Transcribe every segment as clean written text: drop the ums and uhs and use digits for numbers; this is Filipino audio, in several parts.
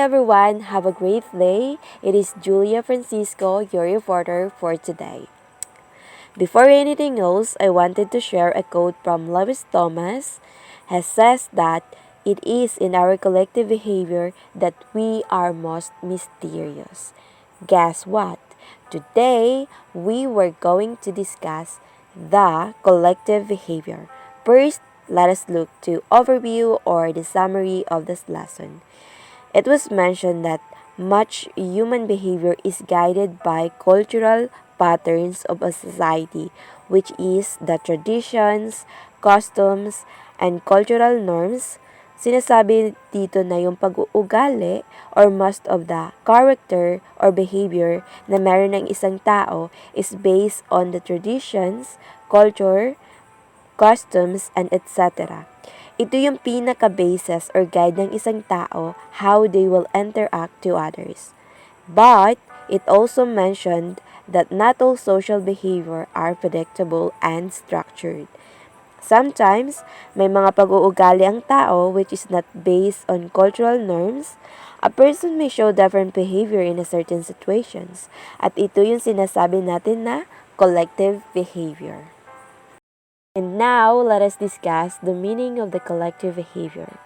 everyone, have a great day. It is Julia Francisco, your reporter for today. Before anything else, I wanted to share a quote from Lewis Thomas, who says that it is in our collective behavior that we are most mysterious. Guess what? Today, we were going to discuss the collective behavior. First, let us look to overview or the summary of this lesson. It was mentioned that much human behavior is guided by cultural patterns of a society, which is the traditions, customs, and cultural norms. Sinasabi dito na yung pag-uugali or most of the character or behavior na meron ng isang tao is based on the traditions, culture, customs, and etc. Ito yung pinaka-basis or guide ng isang tao how they will interact to others. But it also mentioned that not all social behavior are predictable and structured. Sometimes, may mga pag-uugali ang tao which is not based on cultural norms. A person may show different behavior in a certain situations. At ito yung sinasabi natin na collective behavior. And now, let us discuss the meaning of the collective behavior.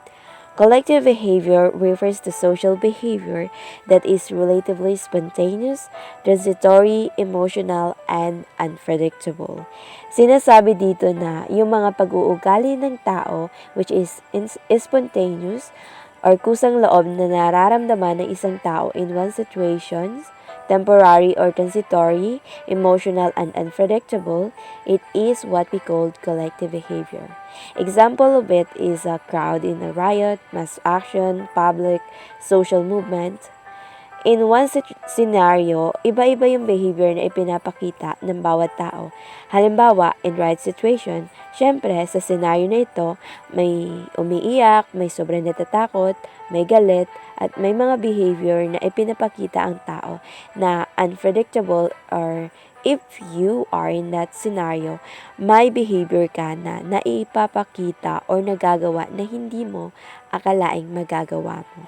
Collective behavior refers to social behavior that is relatively spontaneous, transitory, emotional, and unpredictable. Sinasabi dito na yung mga pag-uugali ng tao which is spontaneous or kusang loob na nararamdaman ng isang tao in one situation, temporary or transitory, emotional, and unpredictable, it is what we call collective behavior. Example of it is a crowd in a riot, mass action, public, social movement. In one scenario, iba-iba yung behavior na ipinapakita ng bawat tao. Halimbawa, in right situation, syempre sa scenario na ito, may umiiyak, may sobrang natatakot, may galit, at may mga behavior na ipinapakita ang tao na unpredictable or if you are in that scenario, may behavior ka na naipapakita or nagagawa na hindi mo akalaing magagawa mo.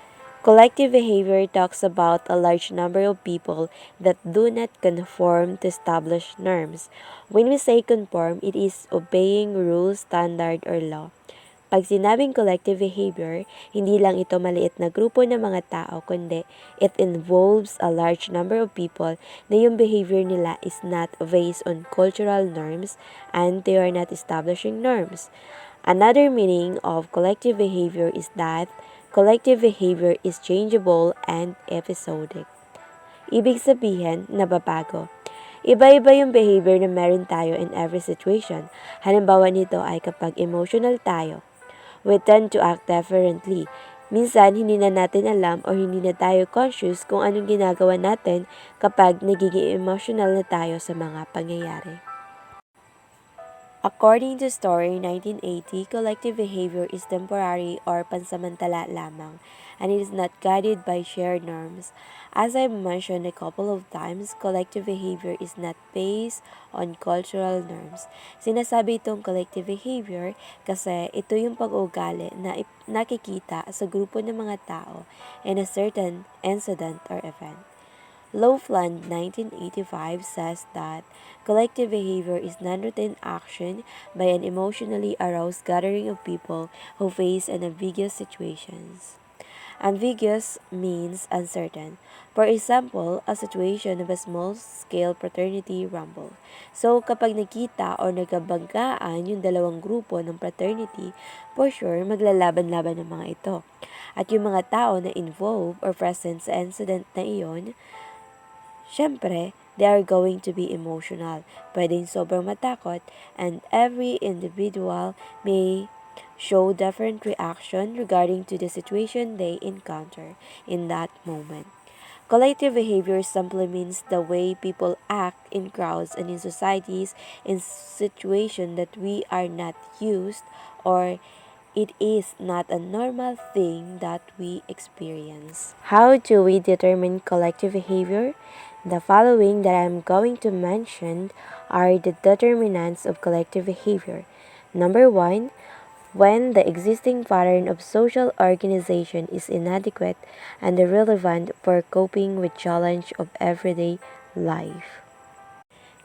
Collective behavior talks about a large number of people that do not conform to established norms. When we say conform, it is obeying rules, standard, or law. Pag sinabing collective behavior, hindi lang ito maliit na grupo ng mga tao, kundi it involves a large number of people na yung behavior nila is not based on cultural norms and they are not establishing norms. Another meaning of collective behavior is that collective behavior is changeable and episodic. Ibig sabihin, nababago. Iba-iba yung behavior na meron tayo in every situation. Halimbawa nito ay kapag emotional tayo, we tend to act differently. Minsan, hindi na natin alam o hindi na tayo conscious kung anong ginagawa natin kapag nagiging emotional na tayo sa mga pangyayari. According to Story 1980, collective behavior is temporary or pansamantala lamang, and it is not guided by shared norms. As I've mentioned a couple of times, collective behavior is not based on cultural norms. Sinasabi itong collective behavior kasi ito yung pag-uugali na nakikita sa grupo ng mga tao in a certain incident or event. Loveland 1985 says that collective behavior is non-routine action by an emotionally aroused gathering of people who face an ambiguous situations. Ambiguous means uncertain. For example, a situation of a small-scale fraternity rumble. So, kapag nakita or nagkabanggaan yung dalawang grupo ng fraternity, for sure, maglalaban-laban ng mga ito. At yung mga tao na involved or present sa incident na iyon, syempre, they are going to be emotional. Pwedeng sobrang matakot and every individual may show different reaction regarding to the situation they encounter in that moment. Collective behavior simply means the way people act in crowds and in societies in situations that we are not used or it is not a normal thing that we experience. How do we determine collective behavior? The following that I am going to mention are the determinants of collective behavior. Number 1, when the existing pattern of social organization is inadequate and irrelevant for coping with challenge of everyday life.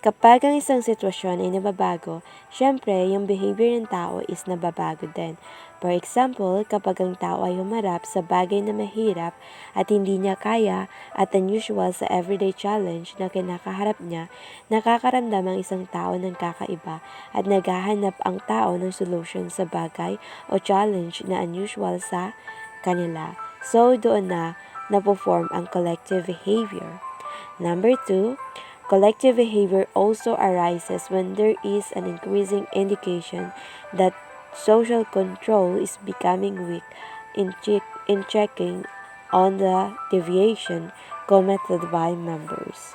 Kapag ang isang sitwasyon ay nababago, syempre yung behavior ng tao is nababago din. For example, kapag ang tao ay humarap sa bagay na mahirap at hindi niya kaya at unusual sa everyday challenge na kinakaharap niya, nakakaramdam ang isang tao ng kakaiba at naghahanap ang tao ng solution sa bagay o challenge na unusual sa kanila. So, doon na napo-form ang collective behavior. Number 2, collective behavior also arises when there is an increasing indication that social control is becoming weak in checking on the deviation committed by members.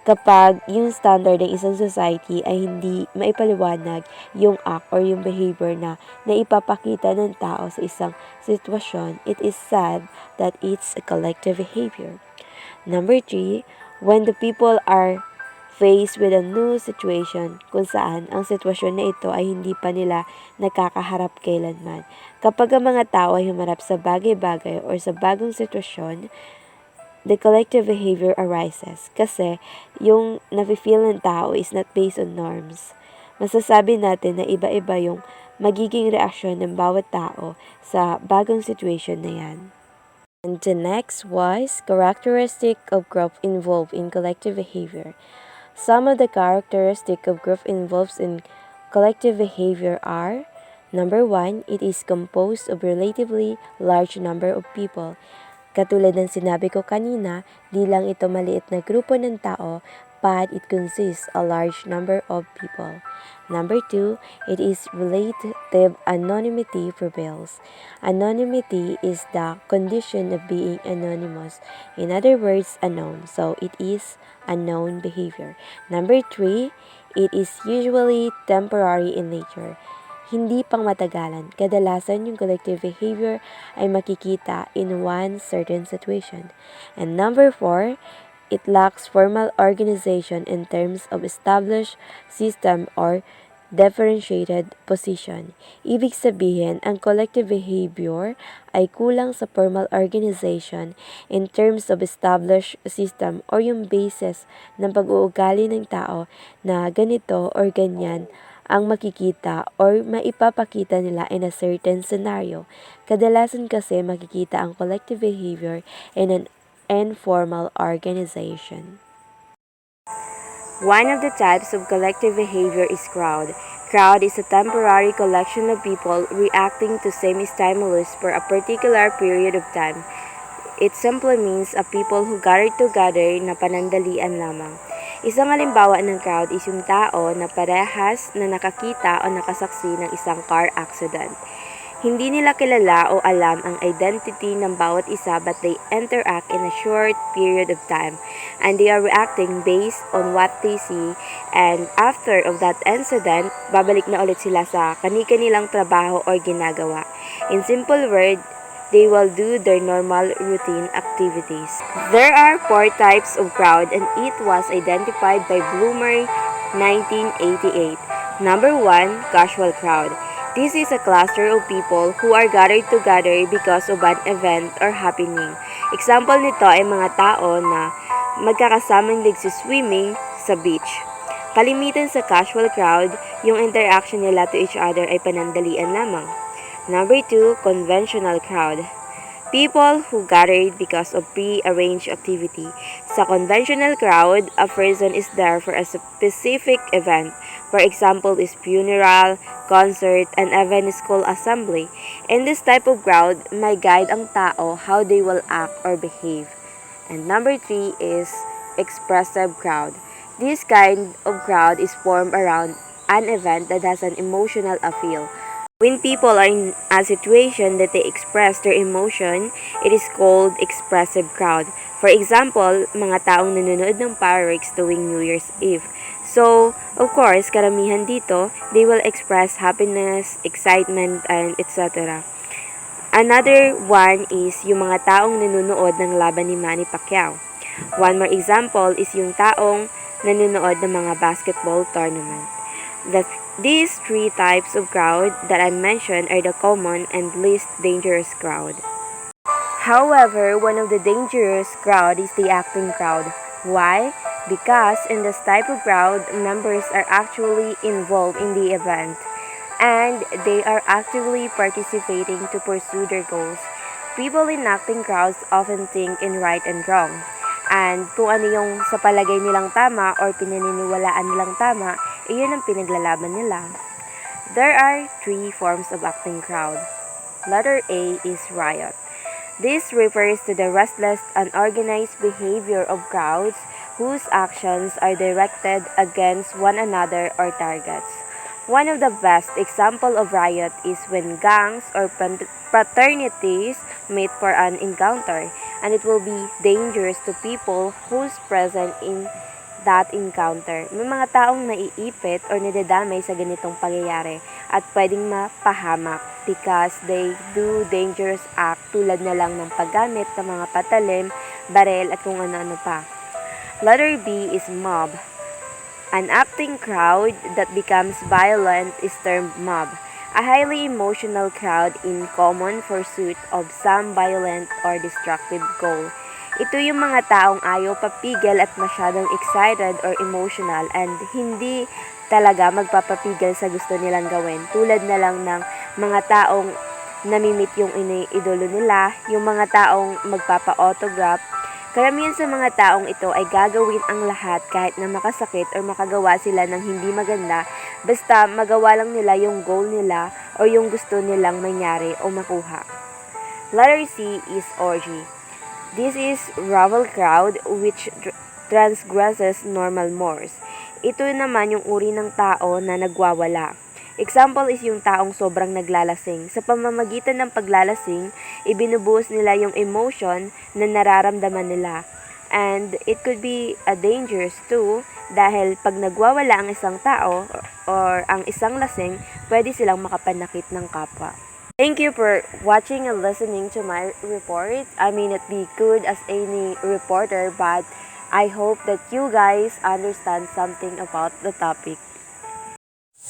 Kapag yung standard ng isang society ay hindi maipaliwanag yung act or yung behavior na naipapakita ng tao sa isang sitwasyon, it is said that it's a collective behavior. Number 3, when the people are faced with a new situation kung saan ang sitwasyon na ito ay hindi pa nila nakakaharap kailanman. Kapag ang mga tao ay humarap sa bagay-bagay or sa bagong sitwasyon, the collective behavior arises kasi yung nafe-feel ng tao is not based on norms. Masasabi natin na iba-iba yung magiging reaksyon ng bawat tao sa bagong situation na yan. And the next was characteristic of group involved in collective behavior. Some of the characteristic of group involved in collective behavior are: number 1, it is composed of relatively large number of people. Katulad ng sinabi ko kanina, di lang ito maliit na grupo ng tao, but it consists a large number of people. Number 2, it is relative anonymity prevails. Anonymity is the condition of being anonymous. In other words, unknown. So, it is unknown behavior. Number 3, it is usually temporary in nature. Hindi pang matagalan. Kadalasan yung collective behavior ay makikita in one certain situation. And number 4, it lacks formal organization in terms of established system or differentiated position. Ibig sabihin, ang collective behavior ay kulang sa formal organization in terms of established system or yung basis ng pag-uugali ng tao na ganito or ganyan ang makikita or maipapakita nila in a certain scenario. Kadalasan kasi makikita ang collective behavior in an informal organization. One of the types of collective behavior is crowd. Crowd is a temporary collection of people reacting to same stimulus for a particular period of time. It simply means a people who gather together na panandalian lamang. Isang halimbawa ng crowd is yung tao na parehas na nakakita o nakasaksi ng isang car accident. Hindi nila kilala o alam ang identity ng bawat isa but they interact in a short period of time and they are reacting based on what they see, and after of that incident, babalik na ulit sila sa kani-kanilang trabaho or ginagawa. In simple word, they will do their normal routine activities. There are 4 types of crowd and it was identified by Bloomer 1988. Number 1, casual crowd. This is a cluster of people who are gathered together because of an event or happening. Example nito ay mga tao na magkakasamang nagsi-swimming sa beach. Kalimitan sa casual crowd, yung interaction nila to each other ay panandalian lamang. Number 2, conventional crowd. People who gathered because of pre-arranged activity. Sa conventional crowd, a person is there for a specific event. For example, is funeral, concert, and even school assembly. In this type of crowd, may guide ang tao how they will act or behave. And number 3 is expressive crowd. This kind of crowd is formed around an event that has an emotional appeal. When people are in a situation that they express their emotion, it is called expressive crowd. For example, mga taong nanonood ng fireworks tuwing New Year's Eve. So, of course, karamihan dito, they will express happiness, excitement, and etc. Another one is yung mga taong nanonood ng laban ni Manny Pacquiao. One more example is yung taong nanonood ng mga basketball tournament. The These three types of crowd that I mentioned are the common and least dangerous crowd. However, one of the dangerous crowd is the acting crowd. Why? Because in this type of crowd, members are actually involved in the event and they are actively participating to pursue their goals. People in acting crowds often think in right and wrong. And kung ano yung sa palagay nilang tama or pinaniniwalaan nilang tama, iyon ang pinaglalaban nila. There are three forms of acting crowd. Letter A is riot. This refers to the restless, unorganized behavior of crowds whose actions are directed against one another or targets. One of the best example of riot is when gangs or fraternities meet for an encounter, and it will be dangerous to people who's present in that encounter. May mga taong naiipit or nadadamay sa ganitong pangyayari at pwedeng mapahamak because they do dangerous act tulad na lang ng paggamit ng mga patalim, barel at kung ano-ano pa. Letter B is mob. An acting crowd that becomes violent is termed mob, a highly emotional crowd in common pursuit of some violent or destructive goal. Ito yung mga taong ayaw papigil at masyadong excited or emotional and hindi talaga magpapapigil sa gusto nilang gawin. Tulad na lang ng mga taong namimit yung iniidolo nila, yung mga taong magpapa-autograph. Karamihan sa mga taong ito ay gagawin ang lahat kahit na makasakit or makagawa sila ng hindi maganda, basta magawa lang nila yung goal nila o yung gusto nilang mangyari o makuha. Letter C is orgy. This is rabble crowd which transgresses normal mores. Ito naman yung uri ng tao na nagwawala. Example is yung taong sobrang naglalasing. Sa pamamagitan ng paglalasing, ibinubuhos nila yung emotion na nararamdaman nila. And it could be dangerous too dahil pag nagwawala ang isang tao or ang isang lasing, pwede silang makapanakit ng kapwa. Thank you for watching and listening to my report. I may not be good as any reporter, but I hope that you guys understand something about the topic.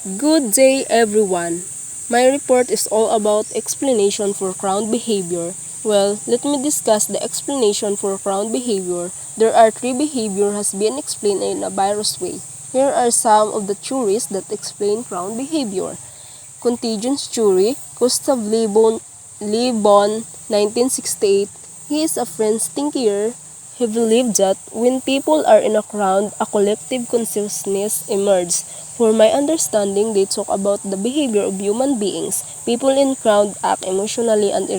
Good day, everyone. My report is all about explanation for crowd behavior. Well, let me discuss the explanation for crowd behavior. There are three behavior has been explained in a virus way. Here are some of the theories that explain crowd behavior. Contingent theory, Gustav Le Bon, 1968. He is a French thinker. He believed that when people are in a crowd, a collective consciousness emerges. For my understanding, they talk about the behavior of human beings. People in crowd act emotionally and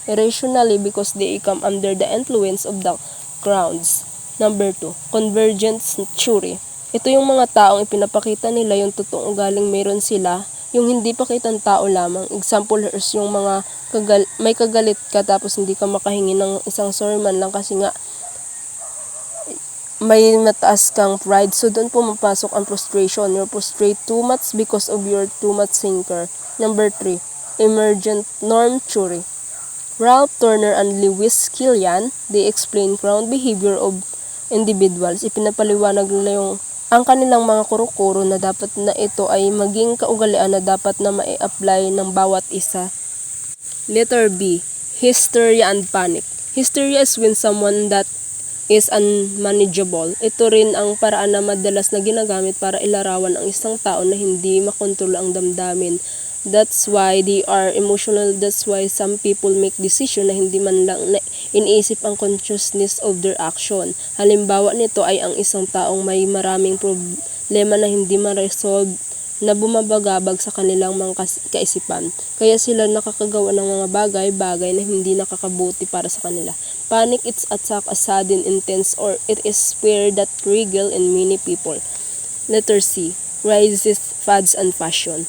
irrationally because they come under the influence of the crowds. Number 2, convergence theory. Ito yung mga taong ipinapakita nila yung totoong ugaling meron sila, yung hindi pakitang tao lamang. Example is yung mga may kagalit ka tapos hindi ka makahingi ng isang sermon lang kasi nga may mataas kang pride. So, doon pumapasok ang frustration. You're frustrated too much because of your too much thinker. Number 3, emergent norm theory. Ralph Turner and Lewis Killian, they explain crowd behavior of individuals. Ipinapaliwanag nila yung ang kanilang mga kuro-kuro na dapat na ito ay maging kaugalian na dapat na ma-apply ng bawat isa. Letter B, hysteria and panic. Hysteria is when someone that is unmanageable. Ito rin ang paraan na madalas na ginagamit para ilarawan ang isang tao na hindi makontrol ang damdamin. That's why they are emotional. That's why some people make decision na hindi man lang na iniisip ang consciousness of their action. Halimbawa nito ay ang isang taong may maraming problema na hindi ma-resolve na bumabagabag sa kanilang mga kaisipan. Kaya sila nakakagawa ng mga bagay-bagay na hindi nakakabuti para sa kanila. Panic, it's attack, a sudden, intense, or it is fear that trigger in many people. Letter C, rises, fads, and fashion.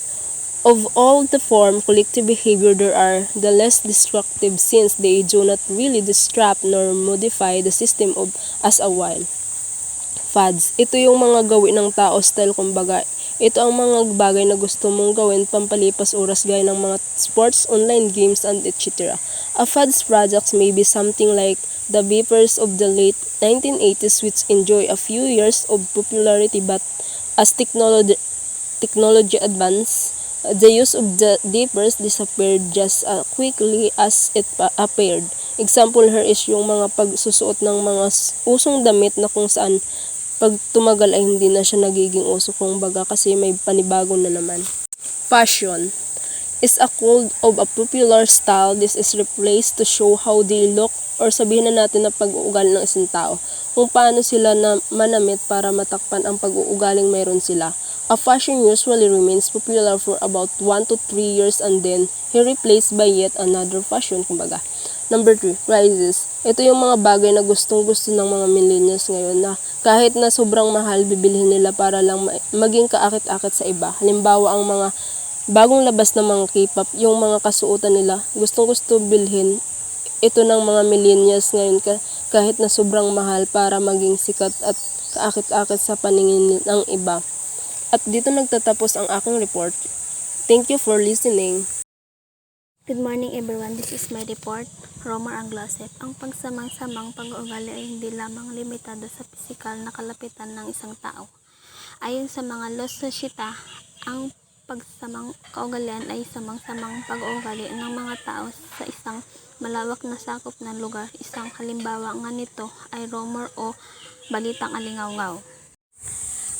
Of all the form collective behavior, there are the less destructive since they do not really disrupt nor modify the system of as a while. Fads, ito yung mga gawin ng tao style kumbaga. Ito ang mga bagay na gusto mong gawin pampalipas oras gaya ng mga sports, online games, and etc. A fads projects may be something like the vapors of the late 1980s which enjoy a few years of popularity but as technology advanced, the use of the diapers disappeared just as quickly as it appeared. Example here is yung mga pagsusuot ng mga usong damit na kung saan pag tumagal ay hindi na siya nagiging uso kung baga kasi may panibago na naman. Fashion is a code of a popular style. This is replaced to show how they look or sabihin na natin na pag-uugali ng isang tao. Kung paano sila na manamit para matakpan ang pag-uugaling mayroon sila. A fashion usually remains popular for about 1 to 3 years and then replaced by yet another fashion, kumbaga. Number 3, prices. Ito yung mga bagay na gustong-gusto ng mga millennials ngayon na kahit na sobrang mahal, bibilhin nila para lang maging kaakit-akit sa iba. Halimbawa, ang mga bagong labas ng mga K-pop, yung mga kasuotan nila, gustong-gusto bilhin ito ng mga millennials ngayon kahit na sobrang mahal para maging sikat at kaakit-akit sa paningin ng iba. At dito nagtatapos ang aking report. Thank you for listening. Good morning everyone, this is my report, Romer ang Glosset. Ang pagsamang-samang pag-uugali ay hindi lamang limitado sa pisikal na kalapitan ng isang tao. Ayon sa mga Lososhita, ang pagsamang kaugalian ay samang-samang pag-uugali ng mga tao sa isang malawak na sakop ng lugar. Isang halimbawa nga nito ay rumor o balitang alingaw-ngaw.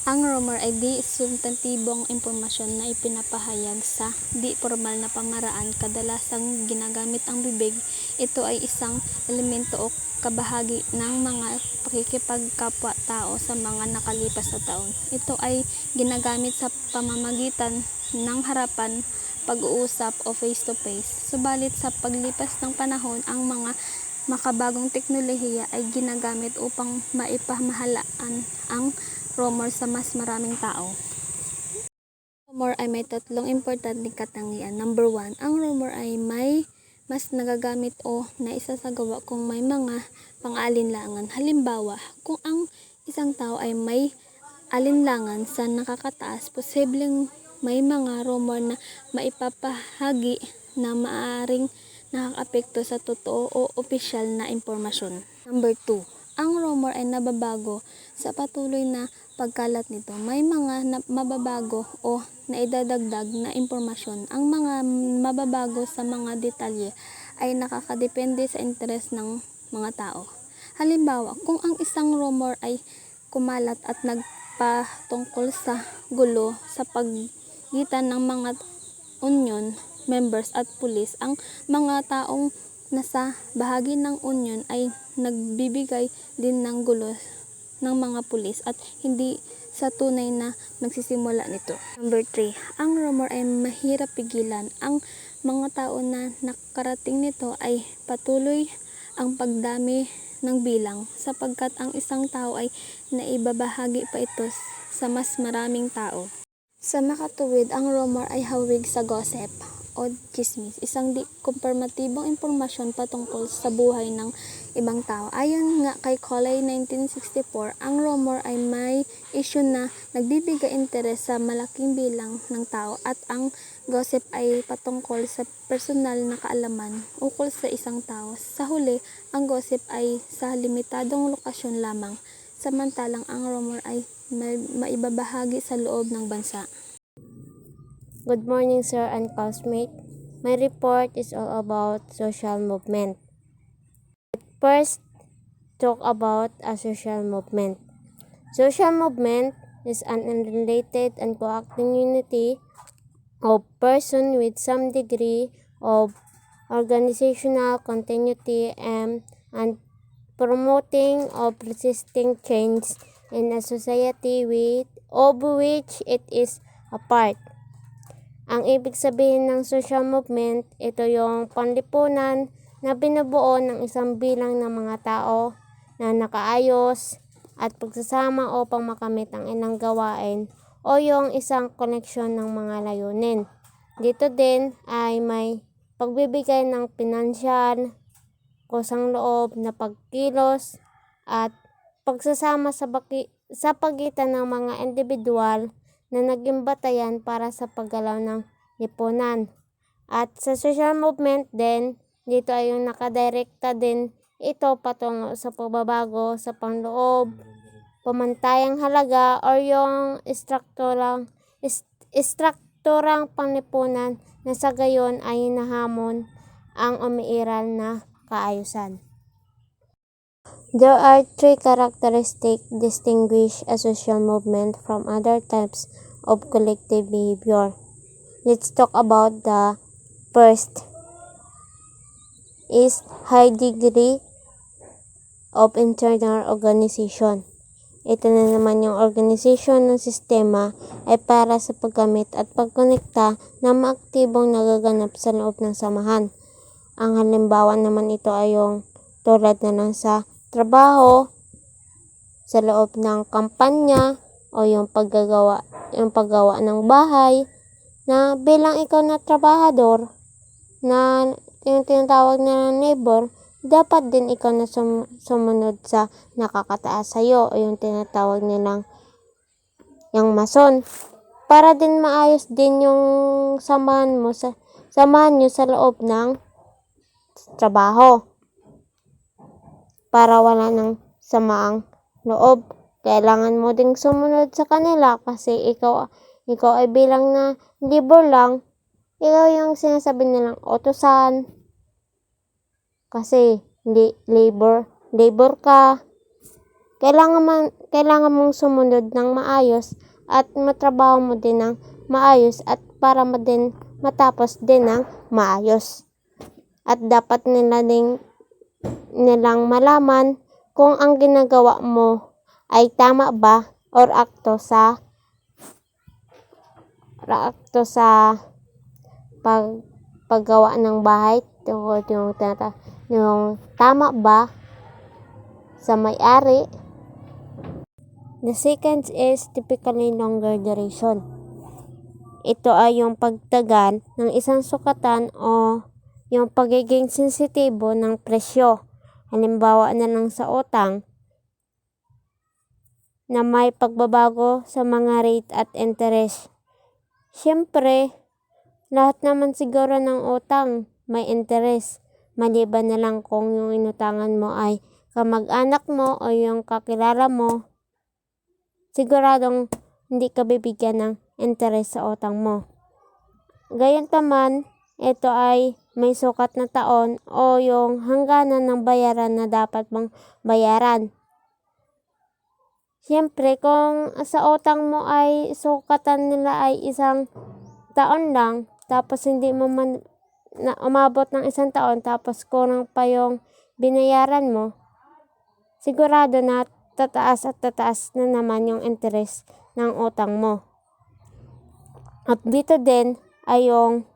Ang rumor ay di substantibong impormasyon na ipinapahayag sa di formal na pamaraan, kadalasang ginagamit ang bibig. Ito ay isang elemento o kabahagi ng mga pakikipagkapwa-tao sa mga nakalipas na taon. Ito ay ginagamit sa pamamagitan ng harapan, pag-uusap o face-to-face. Subalit sa paglipas ng panahon, ang mga makabagong teknolohiya ay ginagamit upang maipamahalaan ang rumor sa mas maraming tao. Rumor ay may tatlong importanteng katangian. Number 1, ang rumor ay may mas nagagamit o naisasagawa kung may mga pang-alinlangan. Halimbawa, kung ang isang tao ay may alinlangan sa nakakataas, posibleng may mga rumor na maipapahagi na maaaring nakakaapekto sa totoo o opisyal na impormasyon. Number 2, ang rumor ay nababago sa patuloy na pagkalat nito. May mga mababago o naidadagdag na impormasyon. Ang mga mababago sa mga detalye ay nakakadepende sa interes ng mga tao. Halimbawa, kung ang isang rumor ay kumalat at nagpatungkol sa gulo sa pagitan ng mga union members at pulis, ang mga taong nasa bahagi ng union ay nagbibigay din ng gulo ng mga pulis at hindi sa tunay na nagsisimula nito. Number 3, ang rumor ay mahirap pigilan. Ang mga tao na nakarating nito ay patuloy ang pagdami ng bilang sapagkat ang isang tao ay naibabahagi pa ito sa mas maraming tao. Sa makatuwid, ang rumor ay hawig sa gossip o chismis, isang di kumpirmatibong impormasyon patungkol sa buhay ng ibang tao. Ayon nga kay Coley 1964, ang rumor ay may issue na nagbibigay interes sa malaking bilang ng tao at ang gossip ay patungkol sa personal na kaalaman ukol sa isang tao. Sa huli, ang gossip ay sa limitadong lokasyon lamang, samantalang ang rumor ay maibabahagi sa loob ng bansa. Good morning, sir and classmate. My report is all about social movement. First, talk about a social movement. Social movement is an unrelated and coacting unity of person with some degree of organizational continuity and promoting of resisting change in a society of which it is a part. Ang ibig sabihin ng social movement, ito yung panlipunan na binubuo ng isang bilang ng mga tao na nakaayos at pagsasama upang makamit ang ilang gawain o yung isang koneksyon ng mga layunin. Dito din ay may pagbibigay ng pinansyal, kusang loob na pagkilos at pagsasama sa pagitan ng mga individual na naging batayan para sa paggalaw ng lipunan. At sa social movement din, dito ay yung nakadirekta din ito patungo sa pagbabago sa panloob, pamantayang halaga o yung Istrukturang panlipunan na sa gayon ay hinahamon ang umiiral na kaayusan. There are three characteristics distinguish a social movement from other types of collective behavior. Let's talk about the first is high degree of internal organization. Ito na naman yung organisasyon ng sistema ay para sa paggamit at pagkonekta ng maaktibong nagaganap sa loob ng samahan. Ang halimbawa naman ito ay yung tulad na lang sa trabaho, sa loob ng kampanya, o yung paggawa ng bahay, na bilang ikaw na trabahador, na yung tinatawag na neighbor, dapat din ikaw na sumunod sa nakakataas sa'yo, o yung tinatawag nilang yung mason. Para din maayos din yung samahan nyo sa loob ng trabaho. Para wala ng samaang loob. Kailangan mo ding sumunod sa kanila kasi ikaw ay bilang na libor lang, ikaw yung sinasabi nilang utusan. Kasi labor ka. Kailangan mong sumunod ng maayos at matrabaho mo din ng maayos at para matapos din ng maayos. At dapat nilang malaman kung ang ginagawa mo ay tama ba or akto sa paggawa ng bahay, yung tama ba sa may-ari. The second is typically longer duration. Ito ay yung pagtagal ng isang sukatan o yung pagiging sensitibo ng presyo. Halimbawa na lang sa utang na may pagbabago sa mga rate at interest. Siyempre, lahat naman siguro ng utang may interest. Maliban na lang kung yung inutangan mo ay kamag-anak mo o yung kakilala mo, siguradong hindi ka bibigyan ng interest sa utang mo. Gayunpaman, ito ay may sukat na taon o yung hangganan ng bayaran na dapat mong bayaran. Siyempre, kung sa utang mo ay sukatan nila ay 1 taon lang, tapos hindi mo man na umabot ng 1 taon, tapos kurang pa yung binayaran mo, sigurado na tataas at tataas na naman yung interest ng utang mo. At dito din ay yung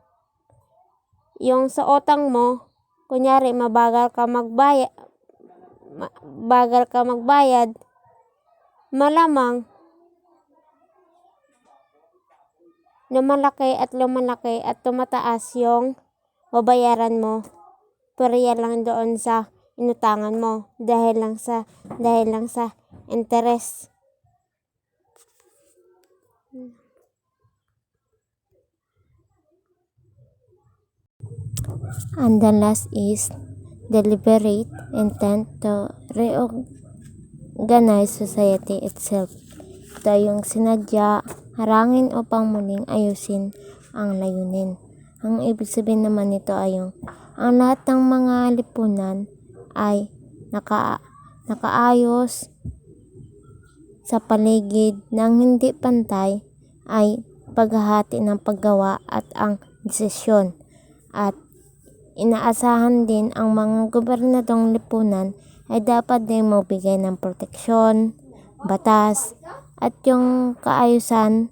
sa utang mo, kunyari mabagal ka magbayad, malamang lumalaki at tumataas yung babayaran mo. Pariya lang doon sa inutangan mo dahil lang sa interest. And the last is deliberate intent to reorganize society itself. Ito yung sinadya, harangin upang muling ayusin ang layunin. Ang ibig sabihin naman nito ay ang lahat ng mga lipunan ay nakaayos sa paligid ng hindi pantay ay paghahati ng paggawa at ang desisyon. At inaasahan din ang mga gobernadong lipunan ay dapat din magbigay ng proteksyon, batas, at yung kaayusan,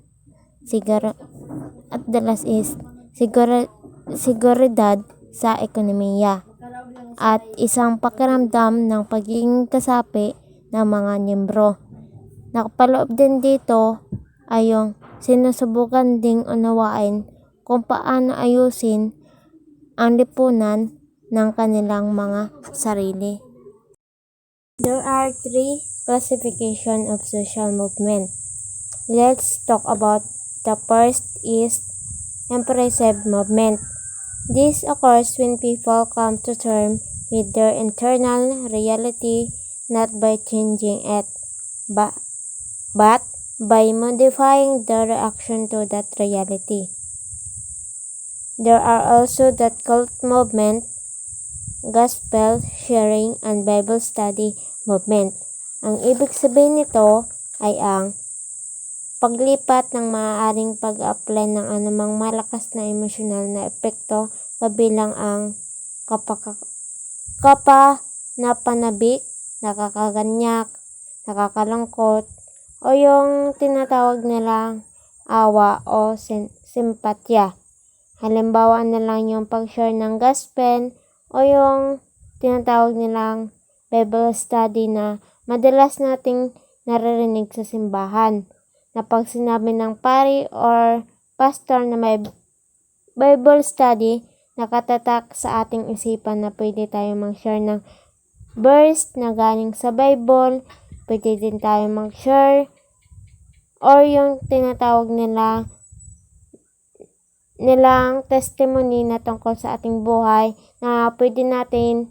at the last is seguridad sa ekonomiya at isang pakiramdam ng pagiging kasapi ng mga miyembro. Nakapaloob din dito ay yung sinusubukan ding unawain kung paano ayusin ang lipunan ng kanilang mga sarili. There are 3 classifications of social movement. Let's talk about the first is impressive movement. This occurs when people come to terms with their internal reality not by changing it, but by modifying their reaction to that reality. There are also the cult movement, gospel sharing, and Bible study movement. Ang ibig sabihin nito ay ang paglipat ng maaaring pag-apply ng anumang malakas na emosyonal na epekto kabilang ang napanabik, nakakaganyak, nakakalungkot, o yung tinatawag nilang awa o simpatya. Halimbawa na lang yung pag-share ng gospel o yung tinatawag nilang Bible study na madalas nating naririnig sa simbahan. Na pag sinabi ng pari or pastor na may Bible study, nakatatak sa ating isipan na pwede tayo mag-share ng verse na galing sa Bible, pwede din tayo mag-share or yung tinatawag nilang testimony na tungkol sa ating buhay na pwede natin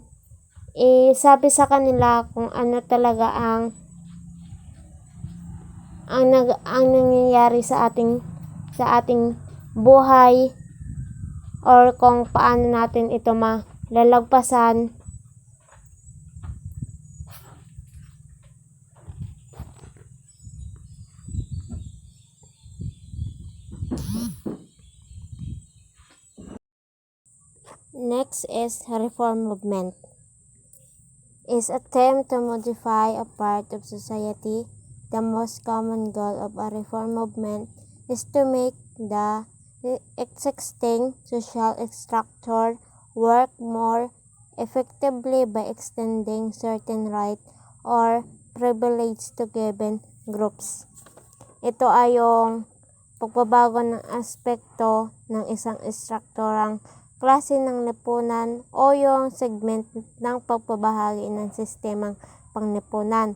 isabi sa kanila kung ano talaga ang nangyayari sa ating buhay or kung paano natin ito malalagpasan. Next is reform movement. Is attempt to modify a part of society. The most common goal of a reform movement is to make the existing social structure work more effectively by extending certain rights or privilege to given groups. Ito ay yung pagbabago ng aspekto ng isang strukturang klase ng lipunan o yung segment ng pagpabahagi ng sistemang panglipunan.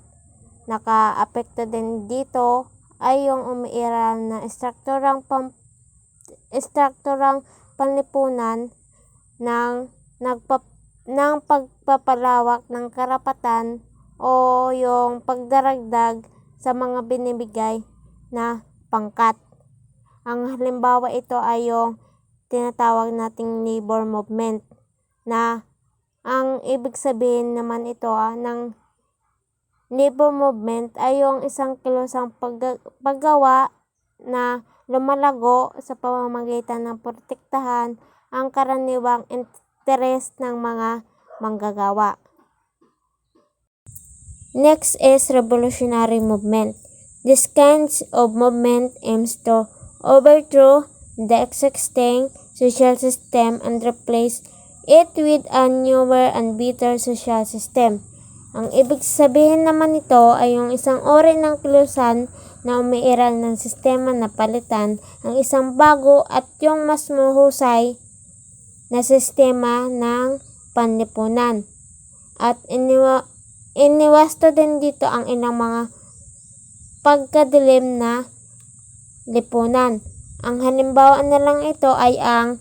Naka-apekto din dito ay yung umiiral na strukturang panlipunan ng pagpapalawak ng karapatan o yung pagdaragdag sa mga binibigay na pangkat. Ang halimbawa ito ay yung tinatawag nating labor movement na ang ibig sabihin naman ito ng labor movement ay yung isang kilusang paggawa na lumalago sa pamamagitan ng protektahan ang karaniwang interes ng mga manggagawa. Next is revolutionary movement. This kind of movement aims to overthrow the existing social system and replace it with a newer and better social system. Ang ibig sabihin naman nito ay yung isang uri ng kilusan na umiiral ng sistema na palitan ang isang bago at yung mas mahusay na sistema ng panlipunan. At iniwasto din dito ang ilang mga pagkadilim na lipunan. Ang halimbawa na lang ito ay ang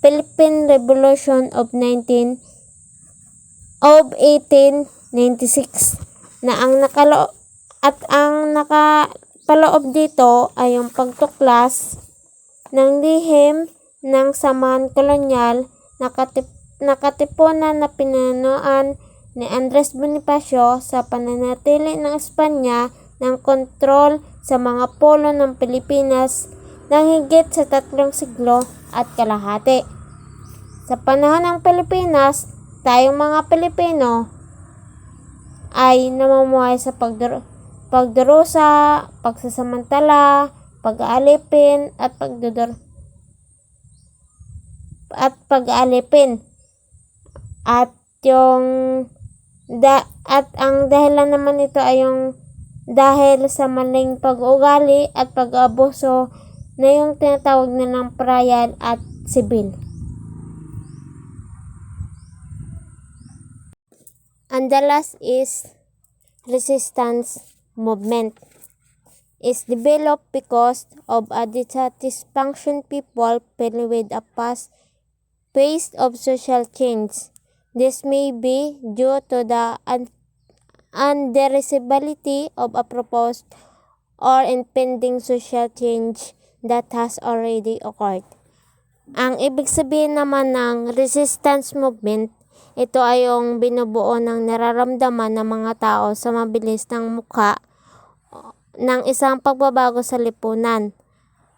Philippine Revolution of 1896 na ang nakapaloob dito ay yung pagtuklas ng lihim ng samahan kolonyal nakatipunan na pinunuan ni Andres Bonifacio sa pananatili ng Espanya ng kontrol sa mga polo ng Pilipinas ng higit sa 3 siglo at kalahati. Sa panahon ng Pilipinas, tayong mga Pilipino ay namumuhay sa pagdurusa, pagsasamantala, pag-aalipin at pag-aalipin. At ang dahilan naman nito ay yung dahil sa maling pag-uugali at pag-abuso na yung tinatawag nilang trial at sibil. And the last is resistance movement. Is developed because of a dissatisfaction people feel with a past pace of social change. This may be due to the undesirability of a proposed or impending social change that has already occurred. Ang ibig sabihin naman ng resistance movement, ito ay yung binubuo ng nararamdaman ng mga tao sa mabilis ng mukha ng isang pagbabago sa lipunan.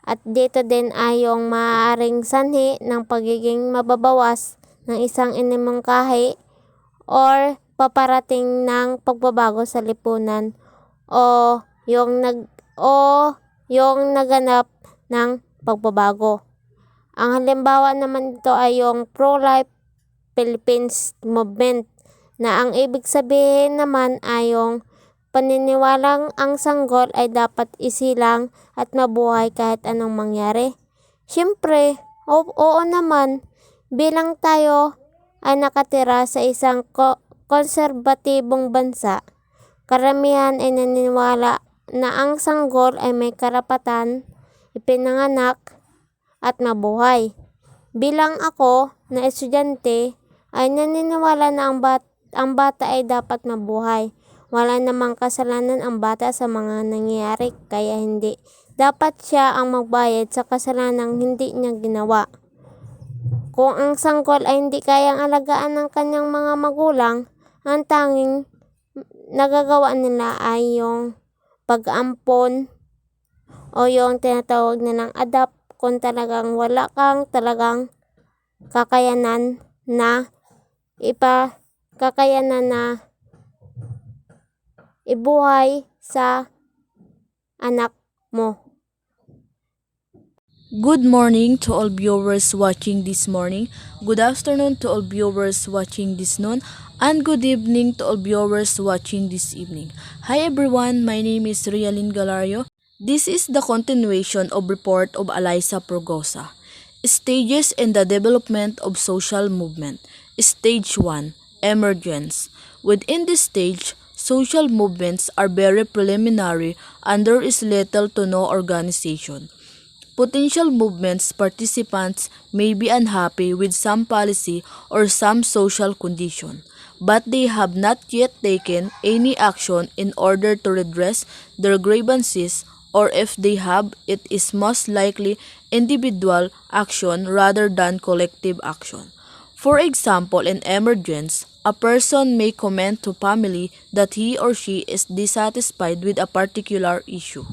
At dito din ay yung maaaring sanhi ng pagiging mababawas ng isang inimungkahi or paparating ng pagbabago sa lipunan o yung naganap ng pagbabago. Ang halimbawa naman dito ay yung pro-life Philippines movement na ang ibig sabihin naman ay yung paniniwalang ang sanggol ay dapat isilang at mabuhay kahit anong mangyari. Siyempre, oo naman, bilang tayo ay nakatira sa isang konserbatibong bansa, karamihan ay naniniwala na ang sanggol ay may karapatan, ipinanganak at mabuhay. Bilang ako na estudyante ay naniniwala na ang bata ay dapat mabuhay. Wala namang kasalanan ang bata sa mga nangyayari kaya hindi dapat siya ang magbayad sa kasalanang hindi niya ginawa. Kung ang sanggol ay hindi kayang alagaan ng kanyang mga magulang, ang tanging nagagawa nila ay yung pag-ampon o yung tinatawag nilang adapt kung talagang wala kang talagang kakayanan na ibuhay sa anak mo. Good morning to all viewers watching this morning, good afternoon to all viewers watching this noon, and good evening to all viewers watching this evening. Hi everyone, my name is Rialyn Galario. This is the continuation of report of Eliza Progosa. Stages in the development of social movement. Stage 1, Emergence. Within this stage, social movements are very preliminary and there is little to no organization. Potential movements participants may be unhappy with some policy or some social condition, but they have not yet taken any action in order to redress their grievances, or if they have, it is most likely individual action rather than collective action. For example, in emergence, a person may comment to family that he or she is dissatisfied with a particular issue.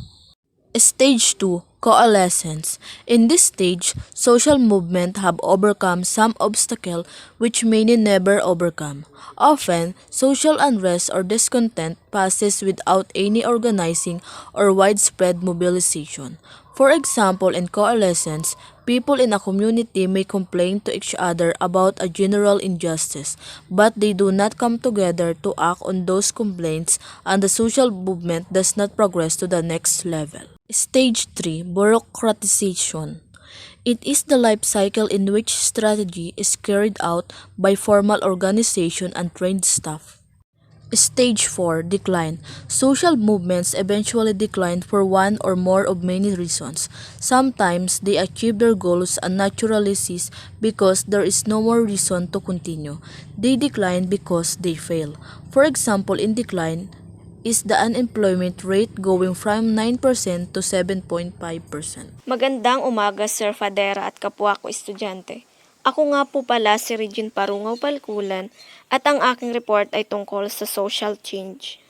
Stage 2, Coalescence. In this stage, social movement have overcome some obstacle which many never overcome. Often, social unrest or discontent passes without any organizing or widespread mobilization. For example, in coalescence, people in a community may complain to each other about a general injustice, but they do not come together to act on those complaints and the social movement does not progress to the next level. Stage 3, Bureaucratization. It is the life cycle in which strategy is carried out by formal organization and trained staff. Stage 4, Decline. Social movements eventually decline for one or more of many reasons. Sometimes they achieve their goals and naturally cease because there is no more reason to continue. They decline because they fail. For example, in decline is the unemployment rate going from 9% to 7.5%. Magandang umaga, Sir Fadera at kapwa ko estudyante. Ako nga po pala si Regine Parungaw Palkulan at ang aking report ay tungkol sa social change.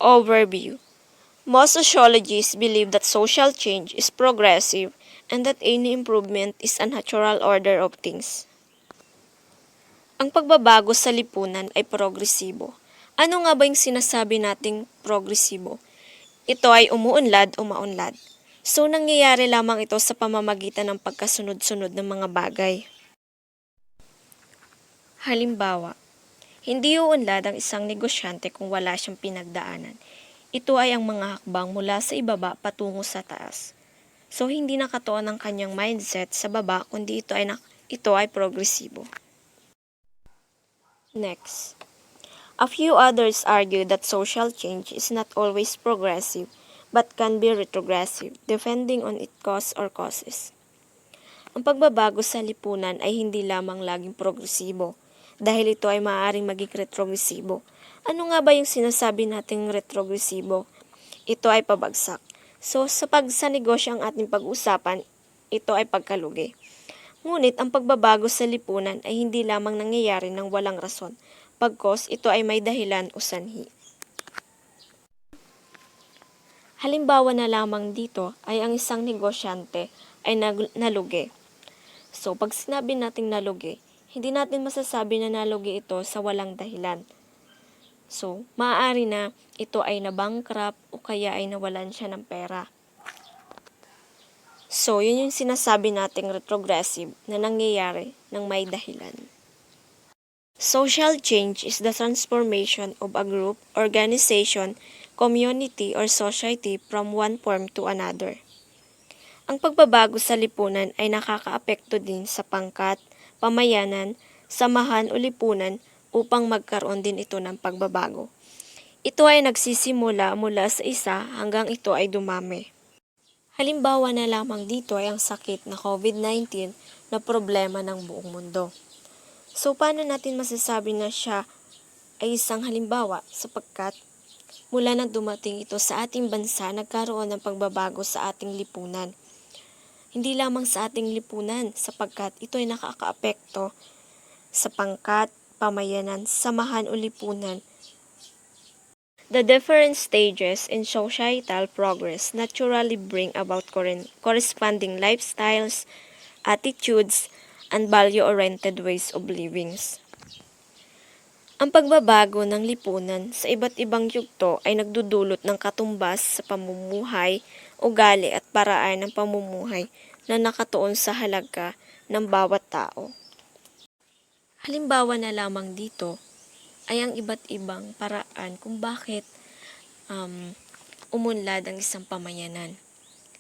Overview. Most sociologists believe that social change is progressive and that any improvement is a natural order of things. Ang pagbabago sa lipunan ay progresibo. Ano nga ba yung sinasabi nating progresibo? Ito ay umuunlad o maunlad. So, nangyayari lamang ito sa pamamagitan ng pagkasunod-sunod ng mga bagay. Halimbawa, hindi uunlad ang isang negosyante kung wala siyang pinagdaanan. Ito ay ang mga hakbang mula sa ibaba patungo sa taas. So, hindi nakatuon ang kanyang mindset sa baba kundi ito ay progresibo. Next. A few others argue that social change is not always progressive but can be retrogressive depending on its cause or causes. Ang pagbabago sa lipunan ay hindi lamang laging progresibo dahil ito ay maaaring maging retrogresibo. Ano nga ba yung sinasabi nating retrogresibo? ito ay pabagsak. So, sa negosyo ang ating pag-uusapan, ito ay pagkalugi. Ngunit ang pagbabago sa lipunan ay hindi lamang nangyayari ng walang rason, pagkos ito ay may dahilan o sanhi. Halimbawa na lamang dito ay ang isang negosyante ay nalugi. So, pag sinabi nating nalugi, hindi natin masasabi na nalugi ito sa walang dahilan. So, maaari na ito ay nabankrupt o kaya ay nawalan siya ng pera. So, yun yung sinasabi nating retrogressive na nangyayari ng may dahilan. Social change is the transformation of a group, organization, community, or society from one form to another. Ang pagbabago sa lipunan ay nakakaapekto din sa pangkat, pamayanan, samahan o lipunan upang magkaroon din ito ng pagbabago. Ito ay nagsisimula mula sa isa hanggang ito ay dumami. Halimbawa na lamang dito ay ang sakit na COVID-19 na problema ng buong mundo. So, paano natin masasabi na siya ay isang halimbawa sapagkat mula na dumating ito sa ating bansa, nagkaroon ng pagbabago sa ating lipunan. Hindi lamang sa ating lipunan sapagkat ito ay nakakaapekto sa pangkat, pamayanan, samahan o lipunan. The different stages in societal progress naturally bring about corresponding lifestyles, attitudes, and value-oriented ways of living. Ang pagbabago ng lipunan sa iba't ibang yugto ay nagdudulot ng katumbas sa pamumuhay, ugali at paraan ng pamumuhay na nakatuon sa halaga ng bawat tao. Halimbawa na lamang dito ay ang iba't ibang paraan kung bakit umunlad ang isang pamayanan.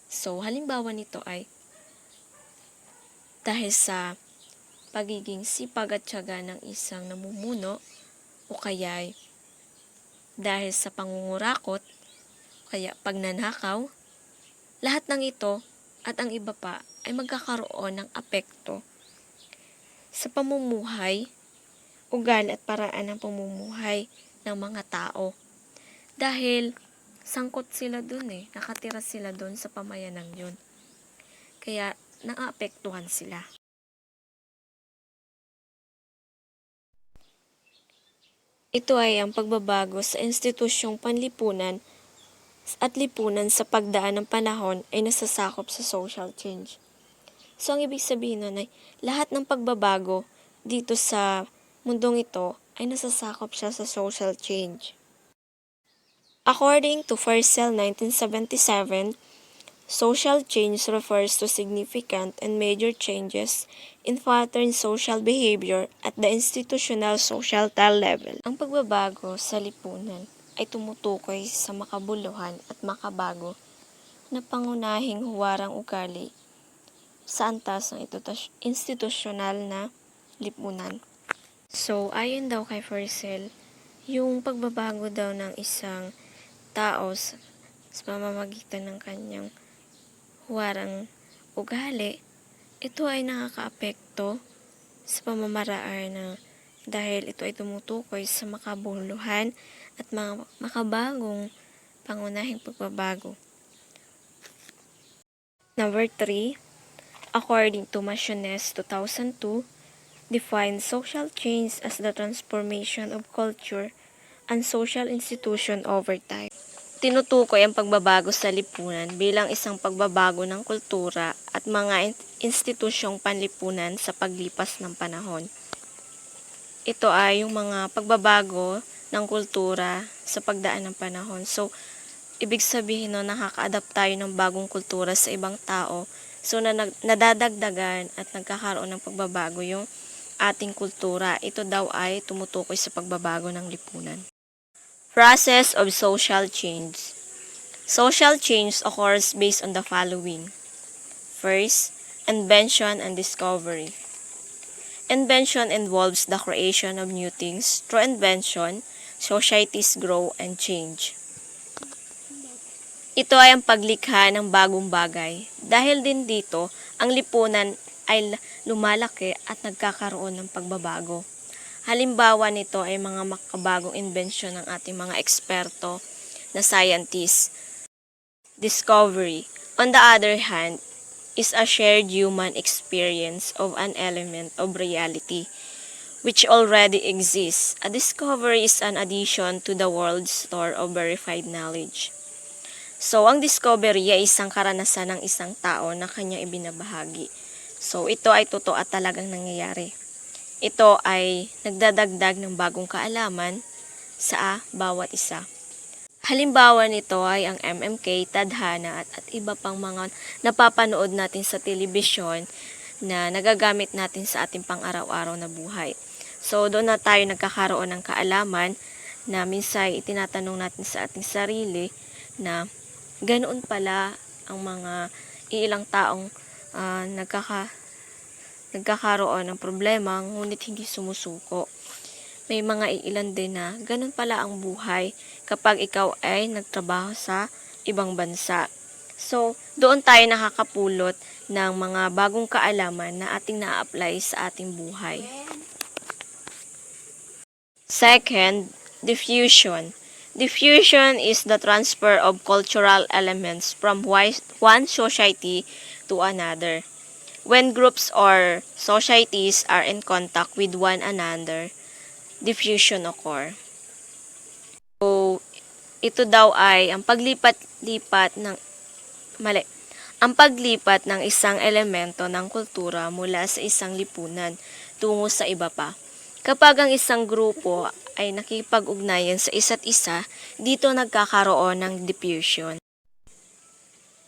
So, halimbawa nito ay dahil sa pagiging sipag at tiyaga ng isang namumuno o kaya dahil sa pangungurakot o kaya pagnanakaw, lahat ng ito at ang iba pa ay magkakaroon ng apekto sa pamumuhay, ugali at paraan ng pamumuhay ng mga tao. Dahil sangkot sila dun nakatira sila dun sa pamayanang yun. Kaya naapektuhan sila. Ito ay ang pagbabago sa institusyong panlipunan at lipunan sa pagdaan ng panahon ay nasasakop sa social change. So, ang ibig sabihin nun ay lahat ng pagbabago dito sa mundong ito ay nasasakop siya sa social change. According to Fercel 1977, social change refers to significant and major changes in pattern social behavior at the institutional societal level. Ang pagbabago sa lipunan ay tumutukoy sa makabuluhan at makabago na pangunahing huwarang ugali sa antas ng institusyonal na lipunan. So, ayon daw kay Fercel, yung pagbabago daw ng isang tao sa pamamagitan ng kanyang huwarang ugali, ito ay nakakaapekto sa pamamaraan na dahil ito ay tumutukoy sa makabuluhan at mga makabagong pangunahing pagbabago. Number 3, according to Masiones 2002, defines social change as the transformation of culture and social institution over time. Tinutukoy ang pagbabago sa lipunan bilang isang pagbabago ng kultura at mga institusyong panlipunan sa paglipas ng panahon. Ito ay yung mga pagbabago ng kultura sa pagdaan ng panahon. So, ibig sabihin nakaka-adapt tayo ng bagong kultura sa ibang tao. So, nadadagdagan at nagkakaroon ng pagbabago yung ating kultura. Ito daw ay tumutukoy sa pagbabago ng lipunan. Process of social change. Social change occurs based on the following. First, invention and discovery. Invention involves the creation of new things. Through invention, societies grow and change. Ito ay ang paglikha ng bagong bagay. Dahil din dito, ang lipunan ay lumalaki at nagkakaroon ng pagbabago. Halimbawa nito ay mga makabagong inbensyon ng ating mga eksperto na scientists. Discovery, on the other hand, is a shared human experience of an element of reality which already exists. A discovery is an addition to the world's store of verified knowledge. So, ang discovery ay isang karanasan ng isang tao na kanyang ibinabahagi. So, ito ay totoo at talagang nangyayari. Ito ay nagdadagdag ng bagong kaalaman sa bawat isa. Halimbawa nito ay ang MMK, tadhana at iba pang mga napapanood natin sa telebisyon na nagagamit natin sa ating pang-araw-araw na buhay. So, doon na tayo nagkakaroon ng kaalaman na minsan itinatanong natin sa ating sarili na ganoon pala ang mga ilang taong nagkakaroon ng problema ngunit hindi sumusuko. May mga iilan din na ganun pala ang buhay kapag ikaw ay nagtrabaho sa ibang bansa. So, doon tayo nakakapulot ng mga bagong kaalaman na ating na-apply sa ating buhay. Second, diffusion. Diffusion is the transfer of cultural elements from one society to another. When groups or societies are in contact with one another, diffusion occur. So, ito daw ay ang paglipat-lipat ng isang elemento ng kultura mula sa isang lipunan tungo sa iba pa. Kapag ang isang grupo ay nakipag-ugnayan sa isa't isa, dito nagkakaroon ng diffusion.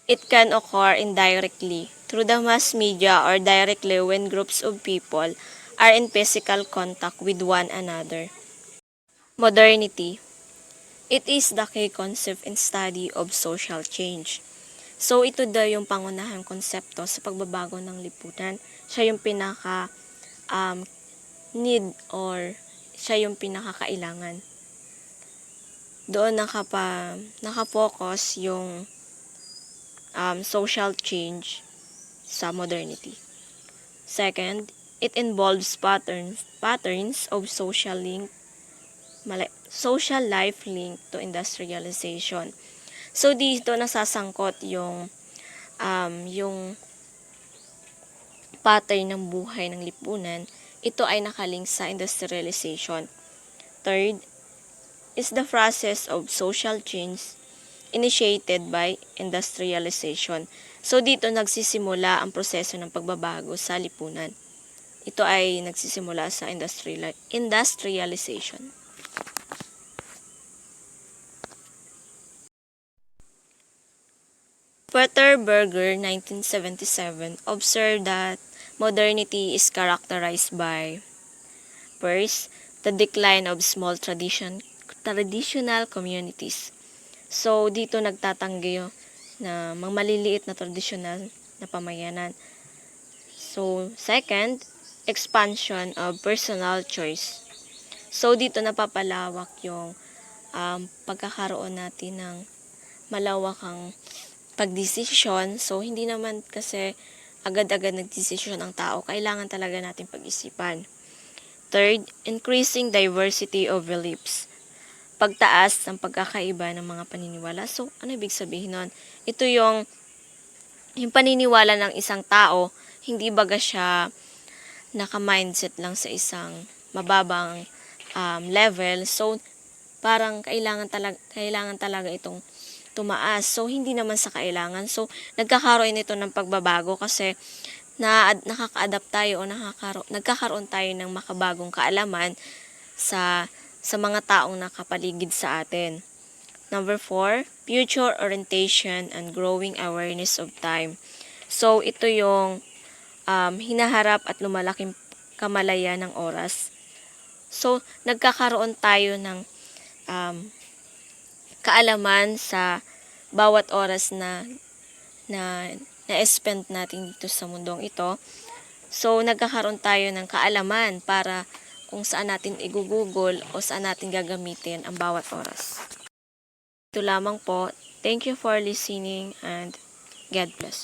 It can occur indirectly through the mass media or directly when groups of people are in physical contact with one another. Modernity. It is the key concept in study of social change. So, ito daw yung pangunahang konsepto sa pagbabago ng lipunan. Siya yung need or siya yung pinakakailangan. Doon nakafocus yung social change sa modernity. Second, it involves patterns of social life linked to industrialization. So, dito nasasangkot yung pattern ng buhay ng lipunan. Ito ay nakalink sa industrialization. Third, is the process of social change initiated by industrialization. So, dito nagsisimula ang proseso ng pagbabago sa lipunan. Ito ay nagsisimula sa industrialization. Peter Berger, 1977, observed that modernity is characterized by, first, the decline of small traditional communities. So, dito nagtatanggi na mga maliliit na traditional na pamayanan. So, second, expansion of personal choice. So, dito napapalawak yung pagkakaroon natin ng malawakang pagdesisyon. So, hindi naman kasi agad-agad nagdesisyon ang tao. Kailangan talaga natin pag-isipan. Third, increasing diversity of beliefs. Pagtaas ng pagkakaiba ng mga paniniwala. So, ano ibig sabihin nun? Ito yung paniniwala ng isang tao, hindi baga siya naka-mindset lang sa isang mababang level. So, parang kailangan talaga itong tumaas. So, hindi naman sa kailangan. So, nagkakaroon ito ng pagbabago kasi nakaka-adapt tayo o nagkakaroon tayo ng makabagong kaalaman sa mga taong nakapaligid sa atin. Number 4, future orientation and growing awareness of time. So, ito yung hinaharap at lumalaking kamalayan ng oras. So, nagkakaroon tayo ng kaalaman sa bawat oras na na-spend natin dito sa mundong ito. So, nagkakaroon tayo ng kaalaman para kung saan natin i-google o saan natin gagamitin ang bawat oras. Ito lamang po. Thank you for listening and God bless.